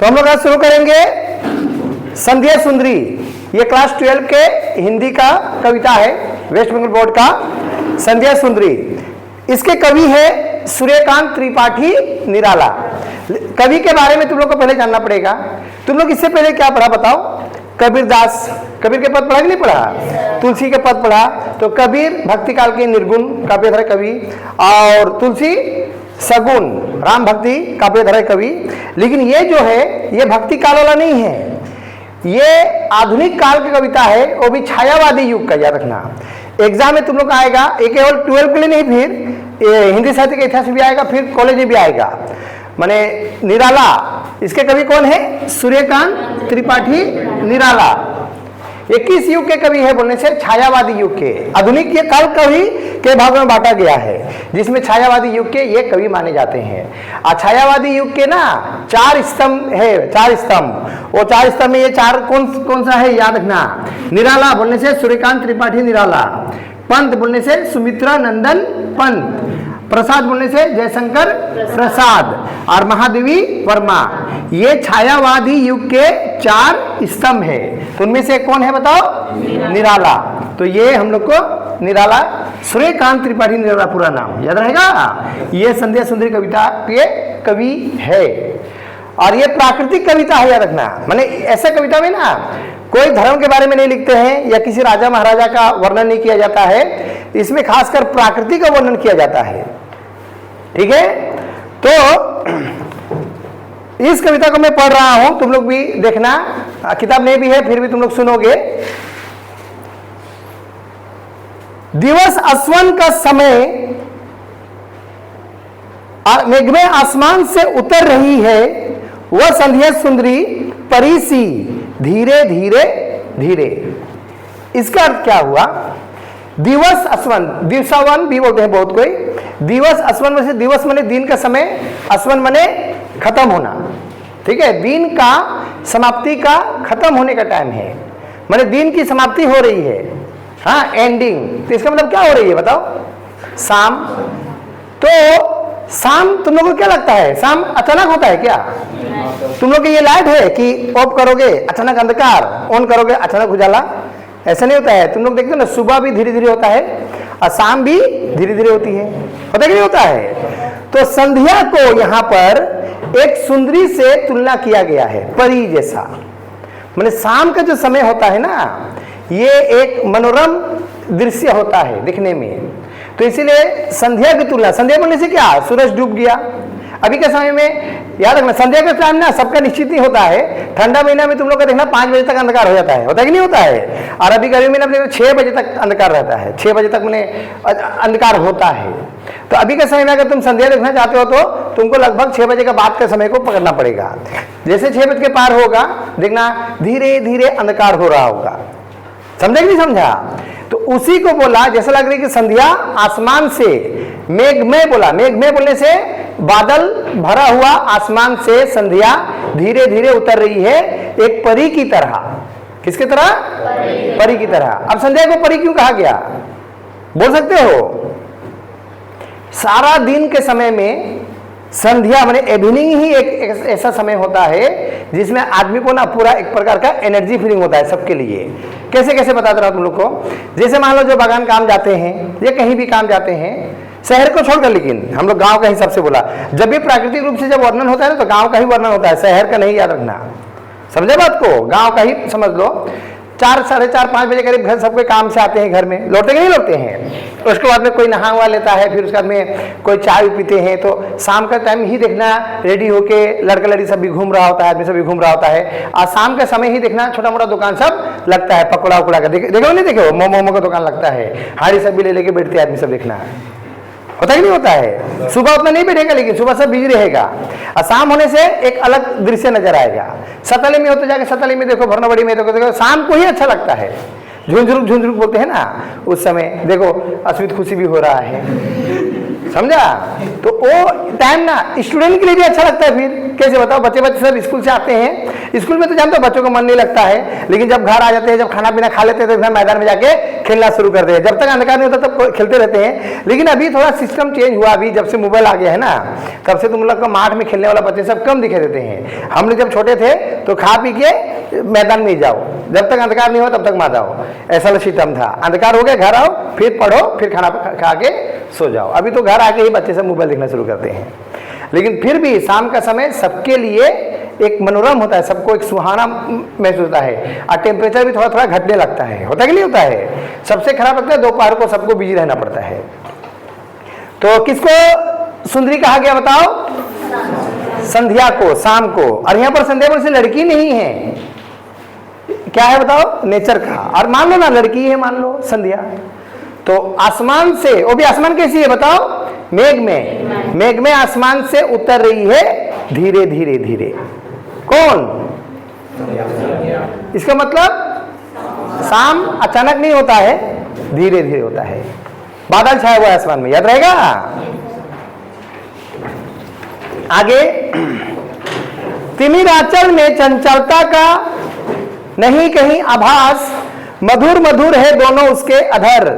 तो हम लोग आज शुरू करेंगे संध्या सुंदरी। ये क्लास 12 के हिंदी का कविता है, वेस्ट बंगाल बोर्ड का संध्या सुंदरी। इसके कवि है सूर्यकांत त्रिपाठी निराला। कवि के बारे में तुम लोग को पहले जानना पड़ेगा। तुम लोग इससे पहले क्या पढ़ा बताओ? कबीरदास, कबीर के पद पढ़ा कि नहीं पढ़ा? तुलसी के पद पढ़ा। तो कबीर भक्ति काल के निर्गुण काव्यधारक कवि और तुलसी सगुण राम भक्ति काव्यधारक कवि। लेकिन ये जो है ये भक्ति काल वाला नहीं है, ये आधुनिक काल की कविता है, वो भी छायावादी युग का। याद रखना, एग्जाम में तुम लोग आएगा, ये केवल 12 के लिए नहीं, फिर हिंदी साहित्य के इतिहास में भी आएगा, फिर कॉलेज में भी आएगा। माने निराला, इसके कवि कौन है? सूर्यकांत त्रिपाठी निराला। ये किस युग के कवि है बोलने से? छायावादी युग के। आधुनिक ये काल कवि के भागों में बांटा गया है, जिसमें छायावादी युग के ये कवि माने जाते हैं। और छायावादी युग के ना 4 स्तंभ है, 4 स्तंभ। वो 4 स्तंभ में ये 4 कौन सा है? याद रखना। निराला बोलने से सूर्यकांत त्रिपाठी निराला, पंत बोलने से सुमित्रा नंदन पंत, प्रसाद बोलने से जयशंकर प्रसाद और महादेवी वर्मा। ये छायावादी युग के 4 स्तंभ है। तो उनमें से कौन है बताओ? निराला। तो ये हम लोग को निराला, सूर्यकांत त्रिपाठी निराला पूरा नाम याद रहेगा। ये संध्या सुंदरी कविता के कवि है और ये प्राकृतिक कविता है, याद रखना। माने ऐसा कविता में ना कोई धर्म के बारे में नहीं लिखते हैं या किसी राजा महाराजा का वर्णन नहीं किया जाता है, इसमें खासकर प्रकृति का वर्णन किया जाता है। ठीक है, तो इस कविता को मैं पढ़ रहा हूं, तुम लोग भी देखना। किताब नहीं भी है फिर भी तुम लोग सुनोगे। दिवस आसमान का समय, मेघ में आसमान से उतर रही है वह संध्या सुंदरी परी सी धीरे धीरे धीरे। इसका अर्थ क्या हुआ? दिवस असवन, दिवसावन भी बोलते हैं बहुत कोई। दिवस असवन में से दिवस माने दिन का समय, असवन माने खत्म होना। ठीक है, दिन का समाप्ति का खत्म होने का टाइम है, माने दिन की समाप्ति हो रही है। हाँ, एंडिंग। तो इसका मतलब क्या हो रही है बताओ? शाम। तो शाम तुम लोगों को क्या लगता है? शाम अचानक होता है क्या? तुम लोग की ये लाइट है कि ऑफ करोगे अचानक अंधकार, ऑन करोगे अचानक उजाला? ऐसा नहीं होता है। तुम लोग देखते हो ना, सुबह भी धीरे धीरे होता है और शाम भी धीरे धीरे होती है, होता कि नहीं होता है? तो संध्या को यहाँ पर एक सुंदरी से तुलना किया गया है, परी जैसा। माने शाम का जो समय होता है ना, ये एक मनोरम दृश्य होता है दिखने में। तो इसीलिए संध्या की तुलना, संध्या बोलने से क्या? सूरज डूब गया। अभी के समय में याद रखना, संध्या का टाइम ना सबका निश्चित नहीं होता है। ठंडा महीना में तुम लोग का देखना 5 बजे तक अंधकार हो जाता है, होता है कि नहीं होता है? और अभी गर्मी महीना में 6 बजे तक अंधकार रहता है, 6 बजे तक मैंने अंधकार होता है। तो अभी के समय में अगर तुम संध्या देखना चाहते हो तो तुमको लगभग 6 बजे के बाद के समय को पकड़ना पड़ेगा। जैसे 6 बजे के पार होगा, देखना धीरे धीरे अंधकार हो रहा होगा। समझा कि नहीं समझा? तो उसी को बोला, जैसा लग रही कि संध्या आसमान से, मेघमय बोला। मेघमय बोलने से बादल भरा हुआ आसमान से संध्या धीरे धीरे उतर रही है, एक परी की तरह। किसकी तरह? परी की तरह। अब संध्या को परी क्यों कहा गया बोल सकते हो? सारा दिन के समय में संध्या माने इवनिंग ही एक ऐसा समय होता है जिसमें आदमी को ना पूरा एक प्रकार का एनर्जी फीलिंग होता है सबके लिए। कैसे कैसे बताता रहा तुम लोग को। जैसे मान लो जो बागान काम जाते हैं या कहीं भी काम जाते हैं, शहर को छोड़कर, लेकिन हम लोग गांव का हिसाब से बोला। जब भी प्राकृतिक रूप से जब वर्णन होता है ना, तो गांव का ही वर्णन होता है, शहर का नहीं। याद रखना, समझे बात को? गांव का ही समझ लो। 4, साढ़े 4, 5 बजे करीब घर सबके काम से आते हैं, घर में लौटते नहीं लौटते हैं। उसके बाद में कोई नहा हुआ लेता है, फिर उसके बाद में कोई चाय पीते हैं। तो शाम का टाइम ही देखना रेडी होके लड़का लड़ी सब भी घूम रहा होता है, आदमी सब भी घूम रहा होता है। और शाम के समय ही देखना छोटा मोटा दुकान सब लगता है, पकौड़ा उकड़ा का। देखो नहीं देखो, मोमो का दुकान लगता है, हाड़ी सब भी ले लेके बैठते हैं आदमी सब। देखना होता ही नहीं होता है? सुबह उतना नहीं बैठेगा, लेकिन सुबह सब बिजी रहेगा। और शाम होने से एक अलग दृश्य नजर आएगा। सतले में होते जाके सतले में देखो, भरनबड़ी में देखो, शाम को ही अच्छा लगता है। झुंझुरुक झुंझुरुक बोलते हैं ना, उस समय देखो अस्मित खुशी भी हो रहा है। समझा? तो वो टाइम ना स्टूडेंट के लिए भी अच्छा लगता है। फिर कैसे बताओ, बच्चे सब स्कूल से आते हैं, स्कूल में तो जानते हो बच्चों का मन नहीं लगता है, लेकिन जब घर आ जाते हैं, जब खाना पीना खा लेते हैं, तो एकदम मैदान में जाके खेलना शुरू करते हैं। जब तक अंधकार नहीं होता तब खेलते रहते हैं। लेकिन अभी थोड़ा सिस्टम चेंज हुआ, अभी जब से मोबाइल आ गया है ना, तब से तुम लोग को माठ में खेलने वाला बच्चे सब कम दिखे देते हैं। हम लोग जब छोटे थे तो खा पी के मैदान में जाओ, जब तक अंधकार नहीं हो तब तक मत आओ, ऐसा सिस्टम था। अंधकार हो गया घर आओ, फिर पढ़ो, फिर खाना खा के सो जाओ। अभी तो घर आके ही बच्चे सब मोबाइल देखना शुरू करते हैं। लेकिन फिर भी शाम का समय सबके लिए एक मनोरम होता है, सबको एक सुहाना महसूस होता है, और टेम्परेचर भी थोड़ा थोड़ा घटने लगता है। होता कि नहीं होता है? सबसे खराब लगता है दोपहर को, सबको बिजी रहना पड़ता है। तो किसको सुंदरी कहा गया बताओ? संध्या को, शाम को। और यहाँ पर संध्या पर से लड़की नहीं है, क्या है बताओ? नेचर का। और मान लो ना लड़की है, मान लो संध्या, तो आसमान से, वो भी आसमान कैसी है बताओ? मेघ में, मेघ में आसमान से उतर रही है धीरे धीरे धीरे। कौन? इसका मतलब शाम अचानक नहीं होता है, धीरे धीरे होता है। बादल छाया हुआ है आसमान में, याद रहेगा? आगे, तिमिरांचल में चंचलता का नहीं कहीं आभास, मधुर मधुर है दोनों उसके अधर,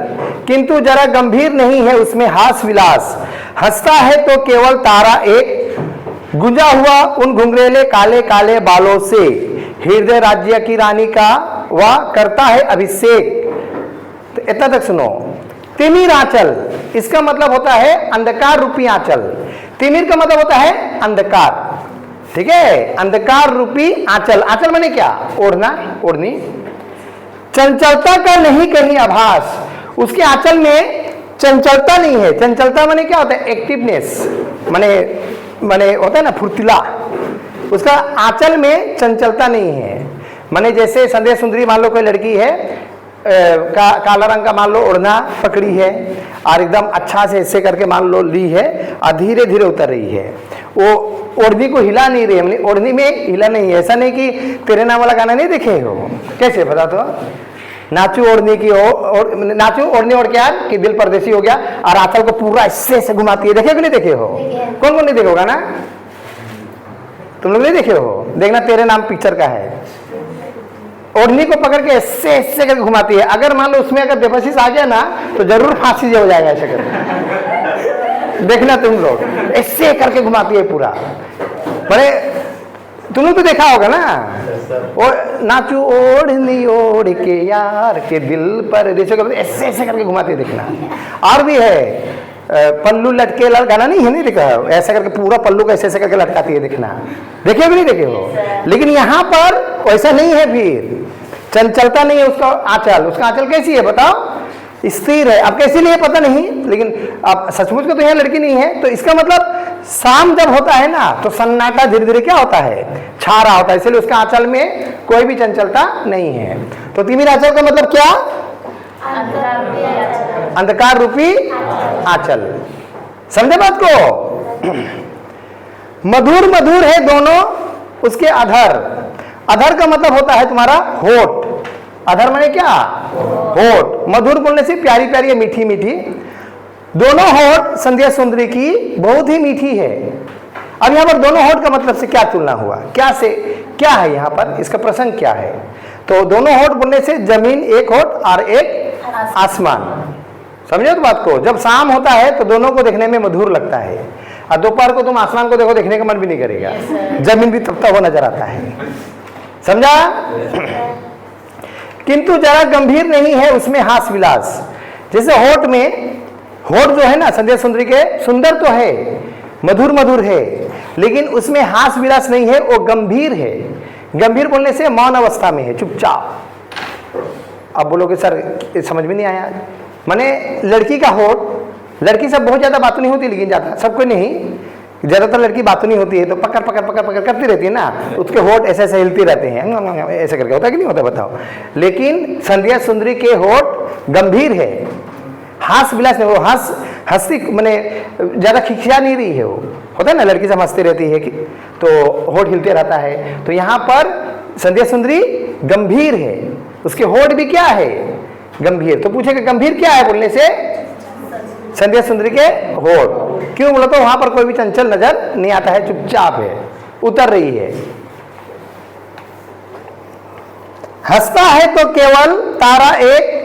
किंतु जरा गंभीर नहीं है उसमें हास विलास। हंसता है तो केवल तारा एक, गुंजा हुआ उन घुंघरेले काले काले बालों से, हृदय राज्य की रानी का वह करता है अभिषेक। तो इतना तक सुनो। तिमिरांचल, इसका मतलब होता है अंधकार रूपी आंचल। तिमिर का मतलब होता है अंधकार, ठीक है? अंधकार रूपी आंचल। आंचल माने क्या? ओढ़ना, ओढ़नी। चंचलता का नहीं कहीं आभास, उसके आंचल में चंचलता नहीं है। चंचलता माने क्या होता है? एक्टिवनेस, माने होता है ना फुर्तीला। उसका आंचल में चंचलता नहीं है। माने जैसे संध्या सुंदरी मान लो कोई लड़की है, काला रंग का मान लो ओढ़ना पकड़ी है, और एकदम अच्छा से ऐसे करके मान लो ली है, और धीरे धीरे उतर रही है। वो ओढ़नी को हिला नहीं रही है, ओढ़नी में हिला नहीं है। ऐसा नहीं कि तेरे नाम वाला गाना नहीं देखे हो, कैसे बता तो? नाचू ओढ़नी की नाचू ओढ़नी ओढ़ के यार कि दिल परदेसी हो गया, और आंचल को पूरा ऐसे से घुमाती है। देखे कि नहीं देखे हो? कौन कौन नहीं देखे होगा ना? तुम लोग नहीं देखे हो? देखना, तेरे नाम पिक्चर का है। ओढ़नी को पकड़ के ऐसे ऐसे करके घुमाती है। अगर मान लो उसमें अगर बेबसीस आ गया ना तो जरूर फांसी हो जाएगा ऐसे करके। देखना तुम लोग, ऐसे करके घुमाती है पूरा। बड़े तुम लोग तो देखा होगा ना, वो नाचू ओढ़नी ओढ़ के यार के दिल पर, ऐसे ऐसे करके घुमाती है। देखना। और भी है पल्लू लटके गाना नहीं है, नहीं देखा? ऐसा करके पूरा पल्लू को ऐसे ऐसे करके लटकाती है। देखना, देखे भी नहीं देखे हो? लेकिन यहाँ पर वैसा नहीं है, फिर चंचलता नहीं है उसका आंचल। उसका आंचल कैसी है बताओ? स्थिर है। अब कैसी नहीं है पता नहीं, लेकिन अब सचमुच को तो यहाँ लड़की नहीं है। तो इसका मतलब शाम जब होता है ना तो सन्नाटा धीरे धीरे क्या होता है? छा रहा होता है। इसलिए उसका आंचल में कोई भी चंचलता नहीं है। तो तिमिरांचल का मतलब क्या? अंधकार रूपी आंचल। समझे बात को? मधुर मधुर है दोनों उसके अधर। अधर का मतलब होता है तुम्हारा होठ। अधर माने क्या? होठ। मधुर बोलने से प्यारी प्यारी है, मीठी मीठी। दोनों होठ संध्या सुंदरी की बहुत ही मीठी है। अब यहाँ पर दोनों होठ का मतलब से क्या तुलना हुआ? क्या से क्या है यहाँ पर? इसका प्रसंग क्या है? तो दोनों होठ बोलने से जमीन एक होठ और एक आसमान। समझे तो बात को? जब शाम होता है तो दोनों को देखने में मधुर लगता है, और दोपहर को तुम आसमान को देखो, देखने का मन भी नहीं करेगा। जमीन भी तपता हुआ नजर आता है। समझा? किंतु जरा गंभीर नहीं है उसमें हास विलास। जैसे होठ में, होठ जो है ना संध्या सुंदरी के, सुंदर तो है, मधुर मधुर है, लेकिन उसमें हास विलास नहीं है, वो गंभीर है। गंभीर बोलने से मौन अवस्था में है, चुपचाप। अब बोलोगे सर समझ में नहीं आया। माने लड़की का होठ, लड़की सब बहुत ज्यादा बात नहीं होती, लेकिन ज्यादा सबको नहीं, ज्यादातर लड़की बात नहीं होती है तो पकड़ पकड़ पकड़ पकड़ करती रहती है ना, उसके होठ ऐसे ऐसे हिलते रहते हैं, ऐसे करके। होता है कि नहीं होता बताओ? लेकिन संध्या सुंदरी के होठ गंभीर है, हास विलास नहीं। वो हंसती माने ज्यादा खिखिया नहीं रही है। वो होता है ना लड़की सब हंसती रहती है कि तो होठ हिलते रहता है। तो यहाँ पर संध्या सुंदरी गंभीर है, उसके होठ भी क्या है? गंभीर। तो पूछेगा गंभीर क्या है बोलने से? संध्या सुंदरी के होठ। क्यों बोला तो वहां पर कोई भी चंचल नजर नहीं आता है, चुपचाप है, उतर रही है। हंसता है तो केवल तारा एक,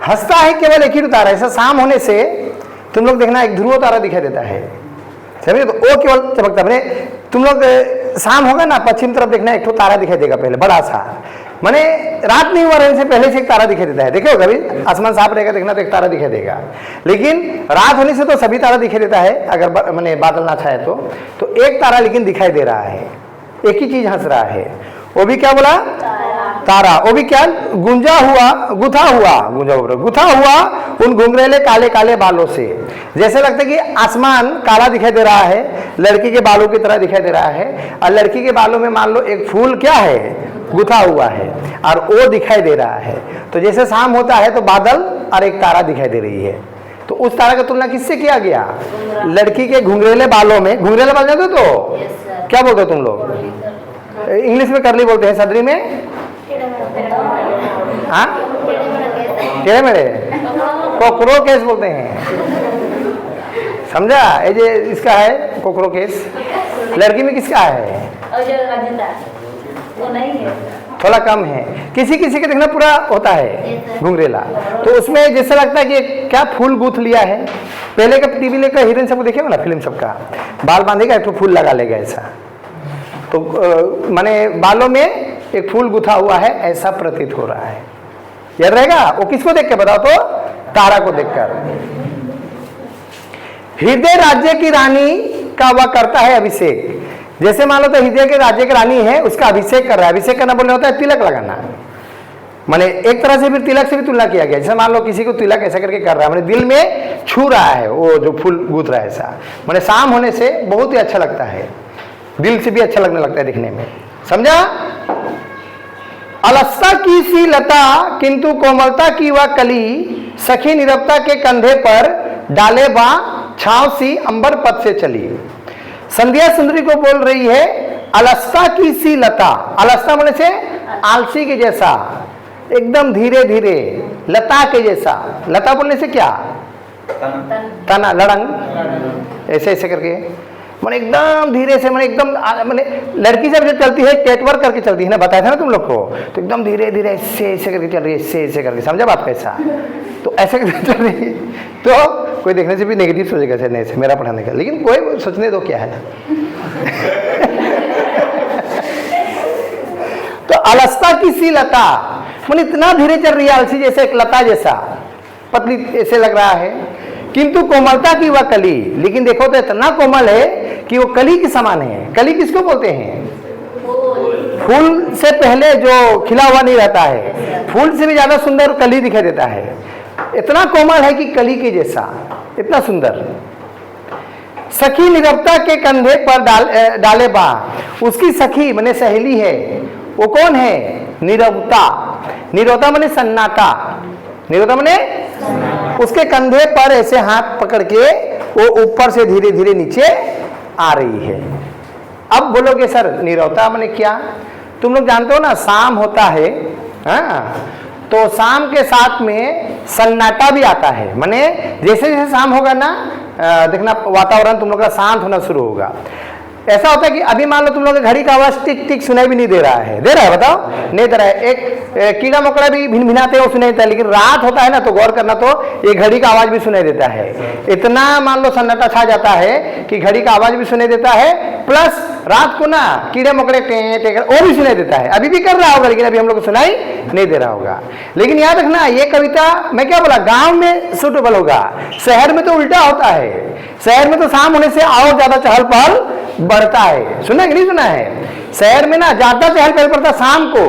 हंसता है केवल एक ही तारा। ऐसा शाम होने से तुम लोग देखना एक ध्रुव तारा दिखाई देता है, समझे? तो वो केवल चमकता है। तुम लोग शाम होगा ना, पश्चिम तरफ देखना एक तो तारा दिखाई देगा पहले, बड़ा सा, माने रात नहीं हुआ रहने से पहले से एक तारा दिखाई देता है। देखो कभी आसमान साफ रहेगा देखना तो एक तारा दिखाई देगा, लेकिन रात होने से तो सभी तारा दिखाई देता है, अगर मैंने बादल ना छाए तो एक तारा लेकिन दिखाई दे रहा है, एक ही चीज हंस रहा है। वो भी क्या बोला? तारा। वो भी क्या? गुंजा हुआ, गुथा हुआ, गुथा हुआ उन घुंघरेले काले काले बालों से। जैसे लगता है कि आसमान काला दिखाई दे रहा है, लड़की के बालों की तरह दिखाई दे रहा है, और लड़की के बालों में मान लो एक फूल क्या है, गुथा हुआ है, और वो दिखाई दे रहा है। तो जैसे शाम होता है तो बादल और एक तारा दिखाई दे रही है। तो उस तारा का तुलना किससे किया गया? लड़की के घुंघरेले बालों में। घुंघरेले बाल जानते हो तो क्या बोलते हो तुम लोग? इंग्लिश में करली बोलते हैं, सदरी में हाँ टेढ़े मेढ़े कोकरो केस बोलते हैं, समझा? ये जो इसका है कोकरो केस, लड़की में किसका है? थोड़ा कम है, किसी किसी के देखना पूरा होता है घुंघरेला। तो उसमें जैसा लगता है कि क्या फूल गूंथ लिया है। पहले का टीवी लेकर हीरोइन सबको देखे ना, फिल्म सबका बाल बांधेगा एक तो फूल लगा लेगा ऐसा, तो माने बालों में एक फूल गुथा हुआ है ऐसा प्रतीत हो रहा है। याद रहेगा? वो किसको देख के बताओ तो? तारा को देखकर। हृदय राज्य की रानी का वह करता है अभिषेक। जैसे मान लो तो हृदय के राज्य की रानी है, उसका अभिषेक कर रहा है। अभिषेक करना बोलने होता है तिलक लगाना, माने एक तरह से फिर तिलक से भी तुलना किया गया। जैसे मान लो किसी को तिलक ऐसा करके कर रहा है, माने दिल में छू रहा है वो जो फूल गूंथ रहा है ऐसा, माने शाम होने से बहुत ही अच्छा लगता है, दिल से भी अच्छा लगने लगता है दिखने में, समझा? अलस्ता की सी लता किंतु कोमलता की वह कली, सखी निरवता के कंधे पर डाले बा छाव सी अंबर पथ से चली। संध्या सुंदरी को बोल रही है अलस्ता की सी लता। अलस्ता बोलने से आलसी के जैसा, एकदम धीरे धीरे, लता के जैसा। लता बोलने से क्या? तना, लड़ंग, ऐसे ऐसे करके, मैंने एकदम धीरे से, मैंने एकदम मैंने लड़की जब चलती है टेटवर्क करके चलती है ना, बताया था ना तुम लोग को, तो एकदम धीरे धीरे ऐसे ऐसे करके चल रही है, ऐसे ऐसे करके, समझा बात कैसा? तो ऐसे करके चल रही है तो कोई देखने से भी नेगेटिव सोचेगा नहीं से मेरा पढ़ाने का, लेकिन कोई सोचने दो क्या है। तो अलस्ता की सी लता, मैंने इतना धीरे चल रही है, आलसी जैसे एक लता जैसा, पतली ऐसे लग रहा है, किंतु कोमलता की वह कली। लेकिन देखो तो इतना कोमल है कि वो कली के समान है। कली किसको बोलते हैं? फूल से पहले जो खिला हुआ नहीं रहता है, फूल से भी ज्यादा सुंदर कली दिखाई देता है। इतना कोमल है कि कली के जैसा, इतना सुंदर। सखी निरवता के कंधे पर डाले बा। उसकी सखी माने सहेली है, वो कौन है? निरवता। निरवता माने सन्नाटा, निरवता माने उसके कंधे पर ऐसे हाथ पकड़ के वो ऊपर से धीरे धीरे नीचे आ रही है। अब बोलोगे सर निरवता माने क्या? तुम लोग जानते हो ना, शाम होता है, हाँ, तो शाम के साथ में सन्नाटा भी आता है। माने जैसे जैसे शाम होगा ना, देखना वातावरण तुम लोग का शांत होना शुरू होगा। ऐसा होता है कि अभी मान लो तुम लोग घड़ी का आवाज टिक टिक सुनाई भी नहीं दे रहा है, दे रहा है? बताओ, नहीं दे रहा है। एक कीड़ा मकोड़ा भी भिनभिनाते हैं वो सुनाई देता है, लेकिन रात होता है ना तो गौर करना, तो ये घड़ी का आवाज भी सुनाई देता है। इतना मान लो सन्नाटा छा जाता है कि घड़ी का आवाज भी सुनाई देता है, प्लस रात को ना कीड़े मकोड़े वो भी सुनाई देता है। अभी भी कर रहा होगा, लेकिन अभी हम लोग को सुनाई नहीं दे रहा होगा। लेकिन याद रखना, ये कविता मैं क्या बोला, गांव में सूटेबल होगा, शहर में तो उल्टा होता है। शहर में तो शाम होने से और ज्यादा चहल पहल बढ़ता है। सुना कि नहीं सुना है? शहर में ना ज्यादा चहल पहल बढ़ता शाम को,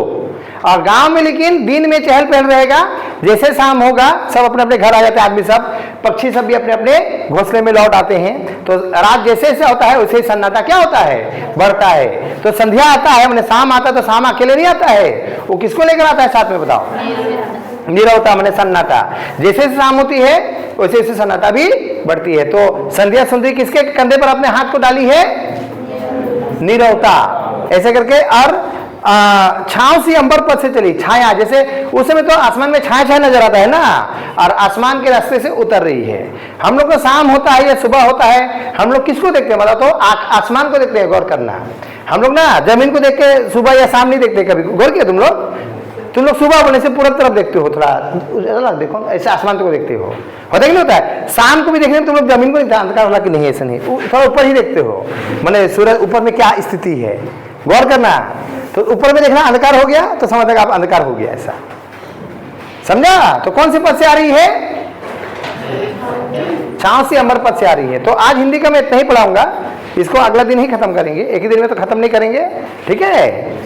और गांव में लेकिन दिन में चहल पहल रहेगा। जैसे शाम होगा सब अपने अपने घर आ जाते हैं, आदमी सब, पक्षी सब भी अपने अपने घोंसले में लौट आते हैं। तो रात जैसे जैसे होता है वैसे ही सन्नाटा क्या होता है? बढ़ता है। तो संध्या आता है, मैंने शाम आता है, तो शाम अकेले नहीं आता है, वो किसको लेकर आता है साथ में? बताओ। निरवता मैंने सन्नाटा। जैसे जैसे शाम होती है वैसे वैसे सन्नाटा भी बढ़ती है। तो संध्या सुंदरी किसके कंधे पर अपने हाथ को डाली है? निरवता, ऐसे करके। और छांव सी अंबर पथ से चली, छाया, जैसे उस समय तो आसमान में छाया छाया नजर आता है ना, और आसमान के रास्ते से उतर रही है। हम लोग को शाम होता है या सुबह होता है, हम लोग किसको देखते हैं, मतलब तो आसमान को देखते हैं, गौर करना। हम लोग ना जमीन को देख के सुबह या शाम नहीं देखते, कभी गौर किया तुम लोग सुबह होने से पूरब तरफ देखते हो, थोड़ा देखो ऐसे आसमान को देखते हो, होता कि नहीं होता है। शाम को भी देखने में तुम लोग जमीन को देखते हैं, अंधकार वाला कि नहीं, ऐसा नहीं, थोड़ा ऊपर ही देखते हो, माने सूरज ऊपर में क्या स्थिति है, गौर करना। तो ऊपर में देखना अंधकार हो गया तो समझ आप अंधकार हो गया, ऐसा समझा। तो कौन से पद से आ रही है, छांव से अमर पद से आ रही है। तो आज हिंदी का मैं इतना ही पढ़ाऊंगा, इसको अगला दिन ही खत्म करेंगे, एक ही दिन में तो खत्म नहीं करेंगे, ठीक है।